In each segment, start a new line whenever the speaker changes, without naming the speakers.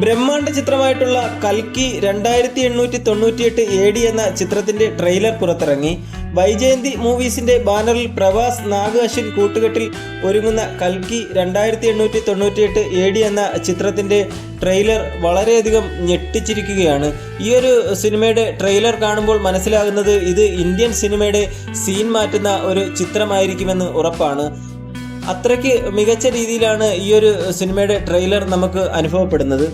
ബ്രഹ്മാണ്ഡ ചിത്രമായിട്ടുള്ള കൽക്കി 2898 AD എന്ന ചിത്രത്തിന്റെ ട്രെയിലർ പുറത്തിറങ്ങി. വൈജയന്തി മൂവീസിന്റെ ബാനറിൽ പ്രഭാസ്, നാഗ് അശ്വിൻ കൂട്ടുകെട്ടിൽ ഒരുങ്ങുന്ന കൽക്കി 2898 AD എന്ന ചിത്രത്തിന്റെ ട്രെയിലർ വളരെയധികം ഞെട്ടിച്ചിരിക്കുകയാണ്. ഈ ഒരു സിനിമയുടെ ട്രെയിലർ കാണുമ്പോൾ മനസ്സിലാകുന്നത് ഇത് ഇന്ത്യൻ സിനിമയുടെ സീൻ മാറ്റുന്ന ഒരു ചിത്രമായിരിക്കുമെന്ന് ഉറപ്പാണ്. അത്രയ്ക്ക് മികച്ച രീതിയിലാണ് ഈ ഒരു സിനിമയുടെ ട്രെയിലർ നമുക്ക് അനുഭവപ്പെടുന്നത്.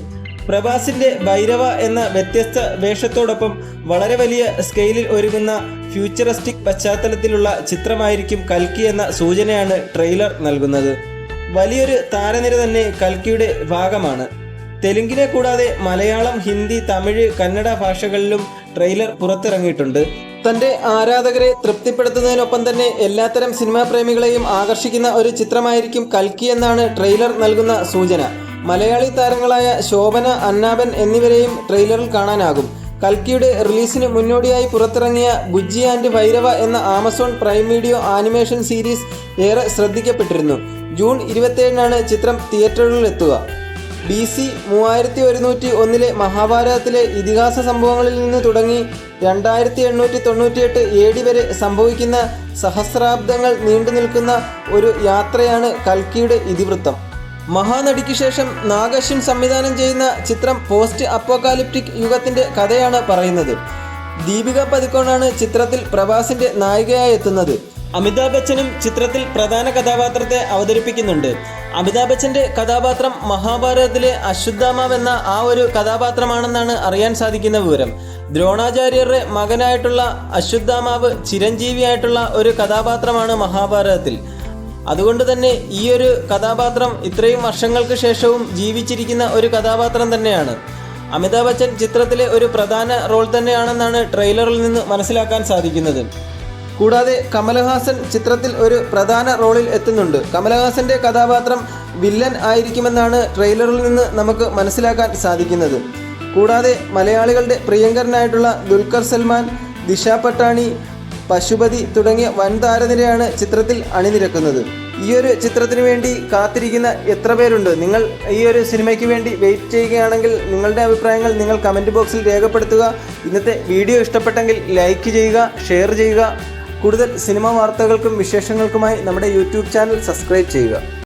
പ്രഭാസിന്റെ ഭൈരവ എന്ന വ്യത്യസ്ത വേഷത്തോടൊപ്പം വളരെ വലിയ സ്കെയിലിൽ ഒരുങ്ങുന്ന ഫ്യൂച്ചറിസ്റ്റിക് പശ്ചാത്തലത്തിലുള്ള ചിത്രമായിരിക്കും കൽക്കി എന്ന സൂചനയാണ് ട്രെയിലർ നൽകുന്നത്. വലിയൊരു താരനിര തന്നെ കൽക്കിയുടെ ഭാഗമാണ്. തെലുങ്കിനെ കൂടാതെ മലയാളം, ഹിന്ദി, തമിഴ്, കന്നഡ ഭാഷകളിലും ട്രെയിലർ പുറത്തിറങ്ങിയിട്ടുണ്ട്. തൻ്റെ ആരാധകരെ തൃപ്തിപ്പെടുത്തുന്നതിനൊപ്പം തന്നെ എല്ലാത്തരം സിനിമാ പ്രേമികളെയും ആകർഷിക്കുന്ന ഒരു ചിത്രമായിരിക്കും കൽക്കി എന്നാണ് ട്രെയിലർ നൽകുന്ന സൂചന. മലയാളി താരങ്ങളായ ശോഭന, അന്നാബൻ എന്നിവരെയും ട്രെയിലറിൽ കാണാനാകും. കൽക്കിയുടെ റിലീസിന് മുന്നോടിയായി പുറത്തിറങ്ങിയ ബുജ്ജി ആൻഡ് ഭൈരവ എന്ന Amazon prime video animation series ഏറെ ശ്രദ്ധിക്കപ്പെട്ടിരുന്നു. ജൂൺ 27-നാണ് ചിത്രം തിയേറ്ററുകളിൽ എത്തുക. BC 3101 മഹാഭാരതത്തിലെ ഇതിഹാസ സംഭവങ്ങളിൽ നിന്ന് തുടങ്ങി 2898 AD വരെ സംഭവിക്കുന്ന സഹസ്രാബ്ദങ്ങൾ നീണ്ടു നിൽക്കുന്ന ഒരു യാത്രയാണ് കൽക്കിയുടെ ഇതിവൃത്തം. മഹാനടിക്ക് ശേഷം നാഗ് അശ്വിൻ സംവിധാനം ചെയ്യുന്ന ചിത്രം പോസ്റ്റ് അപ്പോകാലിപ്റ്റിക് യുഗത്തിന്റെ കഥയാണ് പറയുന്നത്. ദീപിക പദുക്കോണാണ് ചിത്രത്തിൽ പ്രഭാസിന്റെ നായികയായി എത്തുന്നത്. അമിതാഭ് ബച്ചനും ചിത്രത്തിൽ പ്രധാന കഥാപാത്രത്തെ അവതരിപ്പിക്കുന്നുണ്ട്. അമിതാഭ് ബച്ചന്റെ കഥാപാത്രം മഹാഭാരതത്തിലെ അശ്വത്ഥാമാവ് എന്ന ആ ഒരു കഥാപാത്രമാണെന്നാണ് അറിയാൻ സാധിക്കുന്ന വിവരം. ദ്രോണാചാര്യരുടെ മകനായിട്ടുള്ള അശ്വത്ഥാമാവ് ചിരഞ്ജീവിയായിട്ടുള്ള ഒരു കഥാപാത്രമാണ് മഹാഭാരതത്തിൽ. അതുകൊണ്ട് തന്നെ ഈ ഒരു കഥാപാത്രം ഇത്രയും വർഷങ്ങൾക്ക് ശേഷവും ജീവിച്ചിരിക്കുന്ന ഒരു കഥാപാത്രം തന്നെയാണ്. അമിതാഭ് ബച്ചൻ ചിത്രത്തിലെ ഒരു പ്രധാന റോൾ തന്നെയാണെന്നാണ് ട്രെയിലറിൽ നിന്ന് മനസ്സിലാക്കാൻ സാധിക്കുന്നത്. കൂടാതെ കമൽഹാസൻ ചിത്രത്തിൽ ഒരു പ്രധാന റോളിൽ എത്തുന്നുണ്ട്. കമൽഹാസന്റെ കഥാപാത്രം വില്ലൻ ആയിരിക്കുമെന്നാണ് ട്രെയിലറിൽ നിന്ന് നമുക്ക് മനസ്സിലാക്കാൻ സാധിക്കുന്നത്. കൂടാതെ മലയാളികളുടെ പ്രിയങ്കരനായിട്ടുള്ള ദുൽഖർ സൽമാൻ, ദിശ പട്ടാണി, പശുപതി തുടങ്ങിയ വൻ താരനിരയാണ് ചിത്രത്തിൽ അണിനിരക്കുന്നത്. ഈ ഒരു ചിത്രത്തിന് വേണ്ടി കാത്തിരിക്കുന്ന എത്ര പേരുണ്ട്? നിങ്ങൾ ഈ ഒരു സിനിമയ്ക്ക് വേണ്ടി വെയിറ്റ് ചെയ്യുകയാണെങ്കിൽ നിങ്ങളുടെ അഭിപ്രായങ്ങൾ നിങ്ങൾ കമൻറ്റ് ബോക്സിൽ രേഖപ്പെടുത്തുക. ഇന്നത്തെ വീഡിയോ ഇഷ്ടപ്പെട്ടെങ്കിൽ ലൈക്ക് ചെയ്യുക, ഷെയർ ചെയ്യുക. കൂടുതൽ സിനിമാ വാർത്തകൾക്കും വിശേഷങ്ങൾക്കുമായി നമ്മുടെ യൂട്യൂബ് ചാനൽ സബ്സ്ക്രൈബ് ചെയ്യുക.